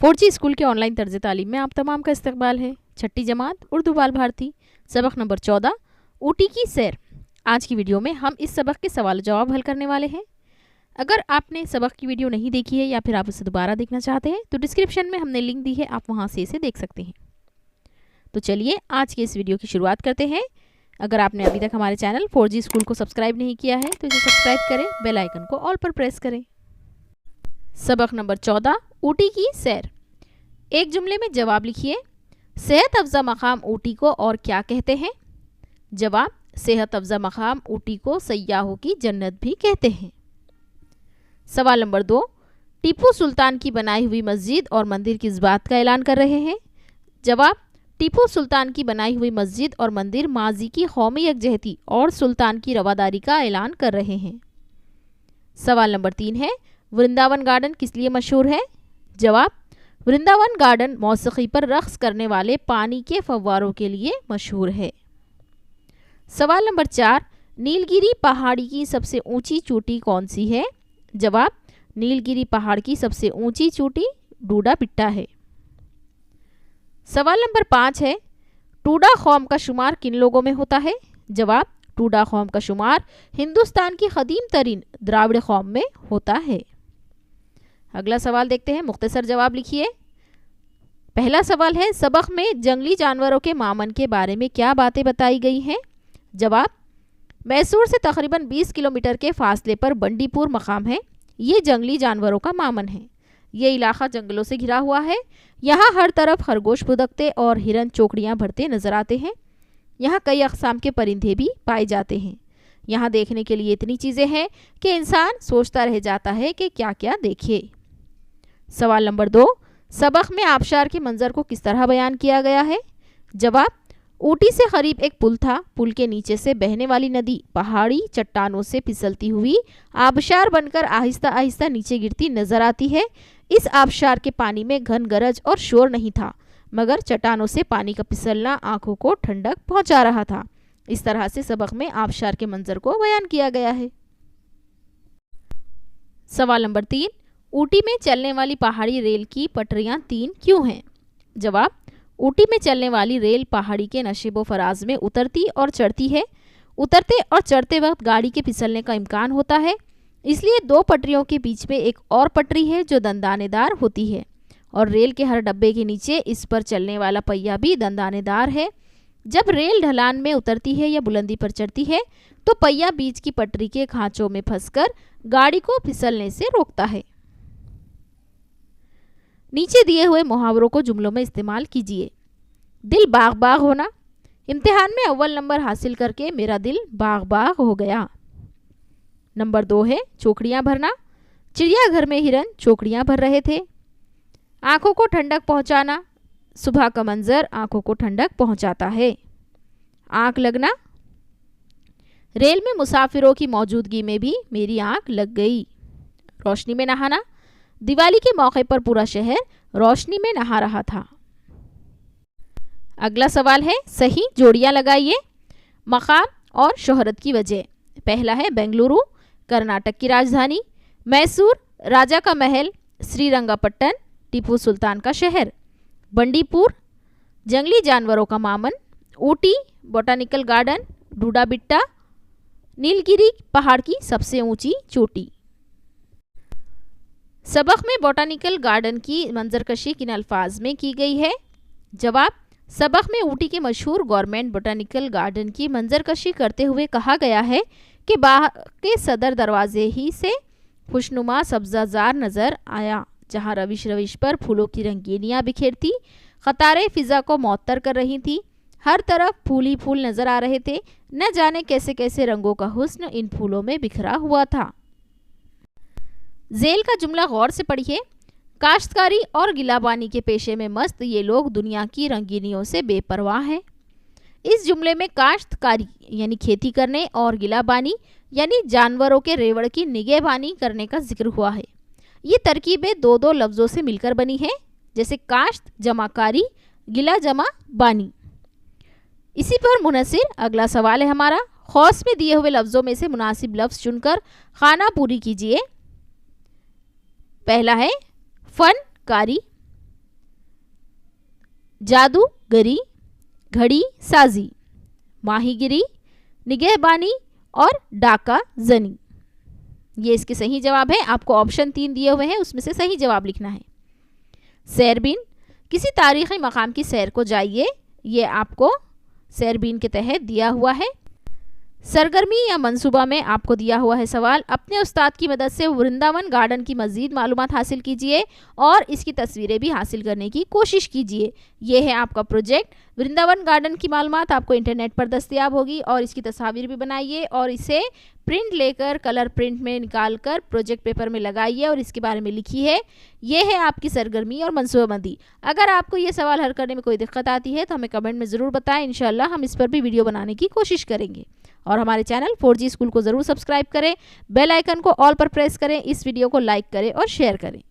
4G school के online तर्ज तालीम में आप तमाम का इस्तकबाल है। छठी जमात उर्दू बाल भारती सबक नंबर 14 ऊटी की सैर। आज की वीडियो में हम इस सबक के सवाल जवाब हल करने वाले हैं। अगर आपने सबक की वीडियो नहीं देखी है या फिर आप इसे दोबारा देखना चाहते हैं तो डिस्क्रिप्शन में हमने लिंक दी है, आप वहाँ से इसे देख सकते हैं। तो चलिए आज की इस वीडियो की शुरुआत करते हैं। अगर आपने अभी तक हमारे चैनल 4G स्कूल को सब्सक्राइब नहीं किया है तो इसे सब्सक्राइब करें, बेल आइकन को ऑल पर प्रेस करें। सबक नंबर 14 ऊटी की सैर। एक जुमले में जवाब लिखिए। सेहत अफ़ज़ा मकाम ऊटी को और क्या कहते हैं? जवाब, सेहत अफ़ज़ा मकाम ऊटी को सयाहों की जन्नत भी कहते हैं। सवाल नंबर 2, टीपू सुल्तान की बनाई हुई मस्जिद और मंदिर किस बात का ऐलान कर रहे हैं? जवाब, टीपू सुल्तान की बनाई हुई मस्जिद और मंदिर माजी की कौमी यकजहती और सुल्तान की रवादारी का ऐलान कर रहे हैं। सवाल नंबर 3 है, वृंदावन गार्डन किस लिए मशहूर है? जवाब, वृंदावन गार्डन मौसीकी पर रक्स करने वाले पानी के फव्वारों के लिए मशहूर है। सवाल नंबर 4, नीलगिरी पहाड़ी की सबसे ऊंची चोटी कौन सी है? जवाब, नीलगिरी पहाड़ की सबसे ऊंची चोटी डूडा पिट्टा है। सवाल नंबर 5 है, टूडा कौम का शुमार किन लोगों में होता है? जवाब, टूडा कौम का शुमार हिंदुस्तान की कदीम तरीन द्राविड़ कौम में होता है। अगला सवाल देखते हैं, मुख्तसर जवाब लिखिए। पहला सवाल है, सबक में जंगली जानवरों के मामन के बारे में क्या बातें बताई गई हैं? जवाब, मैसूर से तकरीबन 20 किलोमीटर के फासले पर बंडीपुर मकाम है। ये जंगली जानवरों का मामन है। ये इलाका जंगलों से घिरा हुआ है। यहाँ हर तरफ खरगोश फुदकते और हिरन चौकड़ियाँ भरते नजर आते हैं। यहाँ कई अक़साम के परिंदे भी पाए जाते हैं। यहाँ देखने के लिए इतनी चीज़ें हैं कि इंसान सोचता रह जाता है कि क्या क्या देखे। सवाल नंबर 2, सबक में आबशार के मंजर को किस तरह बयान किया गया है? जवाब, ऊटी से करीब एक पुल था। पुल के नीचे से बहने वाली नदी पहाड़ी चट्टानों से फिसलती हुई आबशार बनकर आहिस्ता आहिस्ता नीचे गिरती नजर आती है। इस आबशार के पानी में घन गरज और शोर नहीं था, मगर चट्टानों से पानी का फिसलना आंखों को ठंडक पहुंचा रहा था। इस तरह से सबक में आबशार के मंजर को बयान किया गया है। सवाल नंबर 3, ऊटी में चलने वाली पहाड़ी रेल की पटरियां 3 क्यों हैं? जवाब, ऊटी में चलने वाली रेल पहाड़ी के नशेबो फराज में उतरती और चढ़ती है। उतरते और चढ़ते वक्त गाड़ी के फिसलने का इम्कान होता है, इसलिए 2 पटरियों के बीच में एक और पटरी है जो दंदानेदार होती है, और रेल के हर डब्बे के नीचे इस पर चलने वाला पहिया भी दंदानेदार है। जब रेल ढलान में उतरती है या बुलंदी पर चढ़ती है तो पहिया बीच की पटरी के खांचों में फंसकर गाड़ी को फिसलने से रोकता है। नीचे दिए हुए मुहावरों को जुमलों में इस्तेमाल कीजिए। दिल बाग बाग होना, इम्तिहान में अव्वल नंबर हासिल करके मेरा दिल बाग बाग हो गया। नंबर 2 है चौकड़ियाँ भरना, चिड़ियाघर में हिरन चौकड़ियाँ भर रहे थे। आंखों को ठंडक पहुँचाना, सुबह का मंजर आंखों को ठंडक पहुँचाता है। आँख लगना, रेल में मुसाफिरों की मौजूदगी में भी मेरी आँख लग गई। रोशनी में नहाना, दिवाली के मौके पर पूरा शहर रोशनी में नहा रहा था। अगला सवाल है, सही जोड़ियां लगाइए। मकाम और शोहरत की वजह। पहला है बेंगलुरु कर्नाटक की राजधानी, मैसूर राजा का महल, श्रीरंगपट्टन टीपू सुल्तान का शहर, बंडीपुर जंगली जानवरों का मामन, Ooty botanical garden, Doddabetta Nilgiri पहाड़ की सबसे ऊंची चोटी। सबक में बोटानिकल गार्डन की मंजरकशी किन अल्फाज में की गई है? जवाब, सबक में ऊटी के मशहूर गवर्नमेंट बोटानिकल गार्डन की मंजरकशी करते हुए कहा गया है कि बाग के सदर दरवाजे ही से खुशनुमा सब्जाजार नज़र आया, जहां रविश रविश पर फूलों की रंगीनियाँ बिखेरती कतारें फिजा को मअत्तर कर रही थीं। हर तरफ फूल ही फूल नज़र आ रहे थे। न जाने कैसे कैसे रंगों का हुस्न इन फूलों में बिखरा हुआ था। झेल का जुमला गौर से पढ़िए। काश्तकारी और गिलाबानी के पेशे में मस्त ये लोग दुनिया की रंगीनियों से बेपरवाह हैं। इस जुमले में काश्तकारी यानी खेती करने और गिलाबानी यानी जानवरों के रेवड़ की निगहबानी करने का जिक्र हुआ है। ये तरकीबें 2-2 लफ्ज़ों से मिलकर बनी हैं, जैसे काश्त जमा कारी, गिला जमा बानी। इसी पर मुनसिर अगला सवाल है हमारा, खौस में दिए हुए लफ्ज़ों में से मुनासिब लफ्ज़ चुनकर खाना पूरी कीजिए। पहला है फनकारी, जादूगरी, घड़ी साजी, माहीगिरी, निगहबानी और डाका जनी। ये इसके सही जवाब है। आपको ऑप्शन 3 दिए हुए हैं, उसमें से सही जवाब लिखना है। सैरबीन, किसी तारीखी मकाम की सैर को जाइए, ये आपको सैरबीन के तहत दिया हुआ है। सरगर्मी या मंसूबा में आपको दिया हुआ है सवाल, अपने उस्ताद की मदद से वृंदावन गार्डन की मज़ीद मालूमात हासिल कीजिए और इसकी तस्वीरें भी हासिल करने की कोशिश कीजिए। ये है आपका प्रोजेक्ट। वृंदावन गार्डन की मालूमात आपको इंटरनेट पर दस्तयाब होगी और इसकी तस्वीर भी बनाइए और इसे प्रिंट लेकर कलर प्रिंट में निकाल कर प्रोजेक्ट पेपर में लगाइए और इसके बारे में लिखिए। ये है आपकी सरगर्मी और मनसूबाबंदी। अगर आपको ये सवाल हल करने में कोई दिक्कत आती है तो हमें कमेंट में ज़रूर बताएं। इंशाल्लाह हम इस पर भी वीडियो बनाने की कोशिश करेंगे। और हमारे चैनल 4G स्कूल को ज़रूर सब्सक्राइब करें, बेल आइकन को ऑल पर प्रेस करें, इस वीडियो को लाइक करें और शेयर करें।